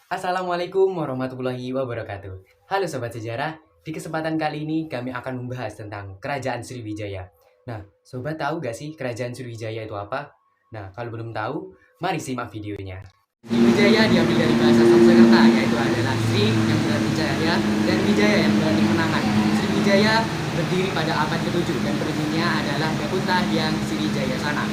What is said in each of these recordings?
Assalamualaikum warahmatullahi wabarakatuh. Halo Sobat Sejarah, di kesempatan kali ini kami akan membahas tentang Kerajaan Sriwijaya. Nah, Sobat tahu gak sih Kerajaan Sriwijaya itu apa? Nah, kalau belum tahu, mari simak videonya. Sriwijaya diambil dari bahasa Sanskerta, yaitu adalah Sri yang berarti cahaya dan Wijaya yang berarti menangan. Sriwijaya berdiri pada abad ke-7 dan penduduknya adalah Dapunta yang Sriwijaya sana.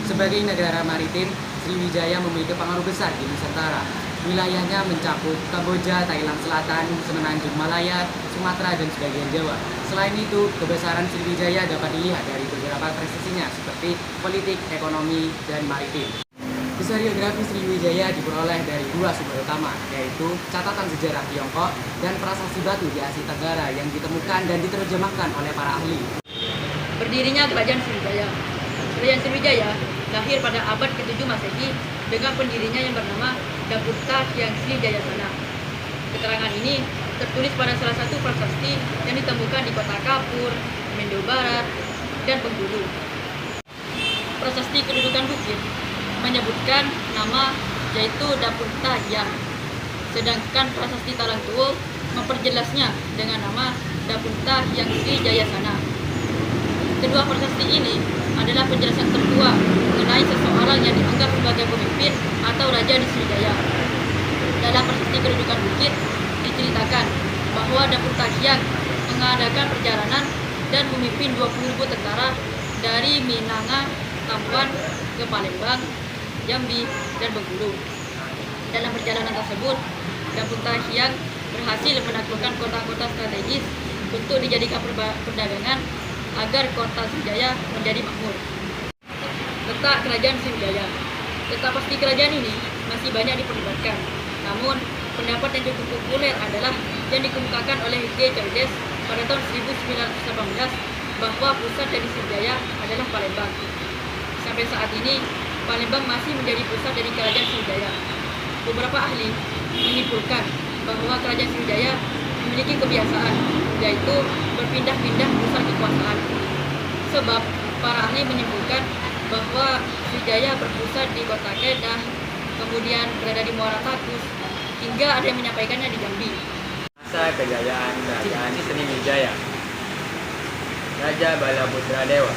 Sebagai negara maritim, Sriwijaya memiliki pengaruh besar di Nusantara. Wilayahnya mencakup Kamboja, Thailand Selatan, Semenanjung Malaya, Sumatera, dan sebagian Jawa. Selain itu, kebesaran Sriwijaya dapat dilihat dari beberapa prestasinya seperti politik, ekonomi, dan maritim. Historiografi Sriwijaya diperoleh dari dua sumber utama, yaitu catatan sejarah Tiongkok dan prasasti batu di Asia Tenggara yang ditemukan dan diterjemahkan oleh para ahli. Berdirinya Kerajaan Sriwijaya. Kerajaan Sriwijaya lahir pada abad ke-7 Masehi dengan pendirinya yang bernama Dapunta Hyang Sri Jayasana. Keterangan ini tertulis pada salah satu prasasti yang ditemukan di kota Kapur, Mendo Barat, dan Bengkulu. Prasasti kedudukan bukit menyebutkan nama yaitu Dapunta Hyang, sedangkan prasasti Talang Tuo memperjelasnya dengan nama Dapunta Hyang Sri Jayasana. Kedua prasasti ini adalah penjelasan tertua mengenai seseorang yang dianggap sebagai pemimpin atau raja di Sriwijaya. Dalam prasasti kedudukan bukit diceritakan bahwa Dapunta Hyang mengadakan perjalanan dan memimpin 20.000 tentara dari Minanga, Tampuan ke Palembang, Jambi, dan Bengkulu. Dalam perjalanan tersebut, Dapunta Hyang berhasil menaklukkan kota-kota strategis untuk dijadikan perdagangan agar kota Sriwijaya menjadi makmur. Letak Kerajaan Sriwijaya. Letak pasti kerajaan ini masih banyak diperdebatkan. Namun, pendapat yang cukup populer adalah yang dikemukakan oleh G. Chavez pada tahun 1918 bahwa pusat dari Sriwijaya adalah Palembang. Sampai saat ini, Palembang masih menjadi pusat dari Kerajaan Sriwijaya. Beberapa ahli menyimpulkan bahwa Kerajaan Sriwijaya memiliki kebiasaan, yaitu berpindah-pindah pusat kekuasaan. Sebab para ahli menyimpulkan bahwa Sriwijaya berpusat di kota Kedah, kemudian berada di Muara Takus, hingga ada yang menyampaikannya di Jambi. Masa kejayaan Kerajaan Sriwijaya. Raja Balaputra Dewa,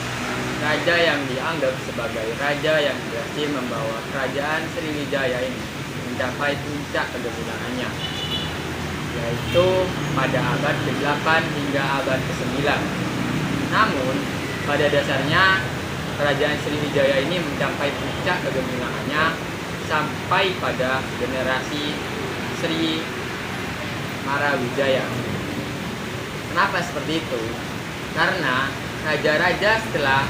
raja yang dianggap sebagai raja yang berhasil membawa Kerajaan Sriwijaya ini mencapai puncak kegemilangannya, yaitu pada abad ke-8 hingga abad ke-9. Namun, pada dasarnya Kerajaan Sriwijaya ini mencapai puncak kegemilangannya sampai pada generasi Sri Marawijaya. Kenapa seperti itu? Karena raja-raja setelah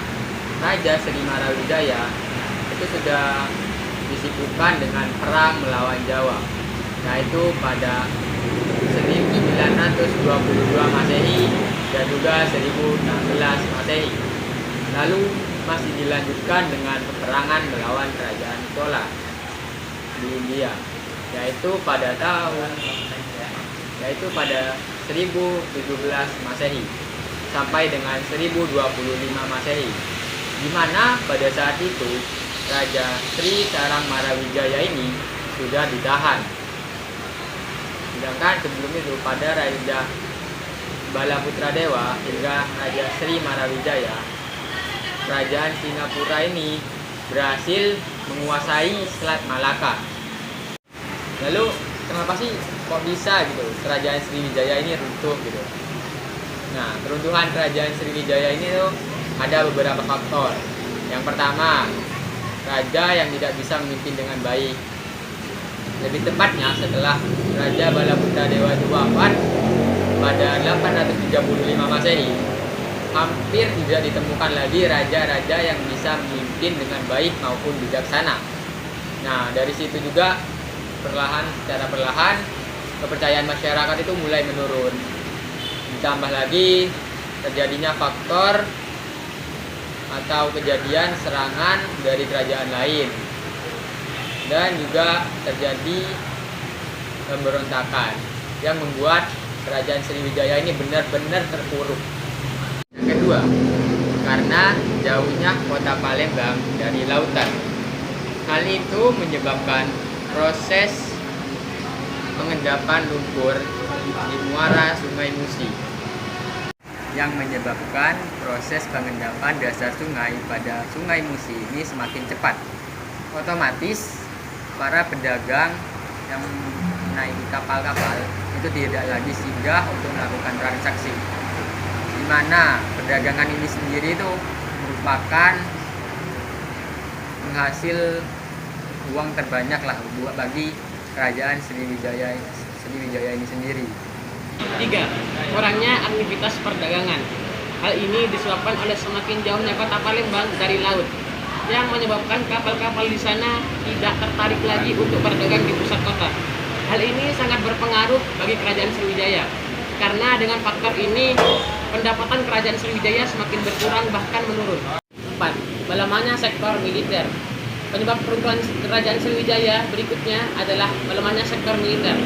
Raja Sri Marawijaya itu sudah disibukkan dengan perang melawan Jawa, yaitu pada 1922 Masehi dan juga 1016 Masehi. Lalu masih dilanjutkan dengan peperangan melawan Kerajaan Chola di India, yaitu pada 1017 Masehi sampai dengan 1025 Masehi, di mana pada saat itu Raja Sri Sarang Marawijaya ini sudah ditahan. Sedangkan sebelum itu pada Raja Balaputra Dewa hingga Raja Sri Marawijaya, Kerajaan Singapura ini berhasil menguasai Selat Malaka. Lalu kenapa sih kok bisa gitu Kerajaan Sriwijaya ini runtuh gitu? Nah, keruntuhan Kerajaan Sriwijaya ini tuh ada beberapa faktor. Yang pertama, raja yang tidak bisa memimpin dengan baik. Lebih tepatnya setelah Raja Balaputra Dewa itu wafat pada 835 Masehi, hampir tidak ditemukan lagi raja-raja yang bisa memimpin dengan baik maupun bijaksana. Nah, dari situ juga secara perlahan kepercayaan masyarakat itu mulai menurun. Ditambah lagi terjadinya faktor atau kejadian serangan dari kerajaan lain, dan juga terjadi pemberontakan yang membuat Kerajaan Sriwijaya ini benar-benar terpuruk. Yang kedua, karena jauhnya kota Palembang dari lautan. Hal itu menyebabkan proses pengendapan lumpur di muara Sungai Musi yang menyebabkan proses pengendapan dasar sungai pada Sungai Musi ini semakin cepat. Otomatis para pedagang yang menaiki kapal-kapal itu tidak lagi singgah untuk melakukan transaksi, di mana perdagangan ini sendiri itu merupakan penghasil uang terbanyak lah bagi kerajaan Sriwijaya ini sendiri. 3. Kurangnya aktivitas perdagangan. Hal ini disebabkan oleh semakin jauhnya kota Palembang dari laut, yang menyebabkan kapal-kapal di sana tidak tertarik lagi untuk berdagang di pusat kota. Hal ini sangat berpengaruh bagi kerajaan Sriwijaya, karena dengan faktor ini pendapatan kerajaan Sriwijaya semakin berkurang bahkan menurun. 4. Melemahnya sektor militer. Penyebab keruntuhan kerajaan Sriwijaya berikutnya adalah melemahnya sektor militer.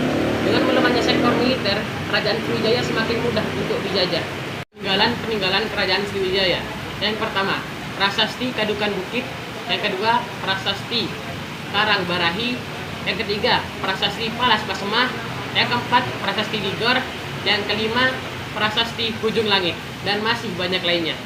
Dengan melemahnya sektor militer, kerajaan Sriwijaya semakin mudah untuk dijajah. Peninggalan kerajaan Sriwijaya. Yang pertama, Prasasti Kadukan Bukit. Yang kedua, Prasasti Karang Barahi. Yang ketiga, Prasasti Palas Basemah. Yang keempat, Prasasti Ligor. Yang kelima, Prasasti Ujung Langit. Dan masih banyak lainnya.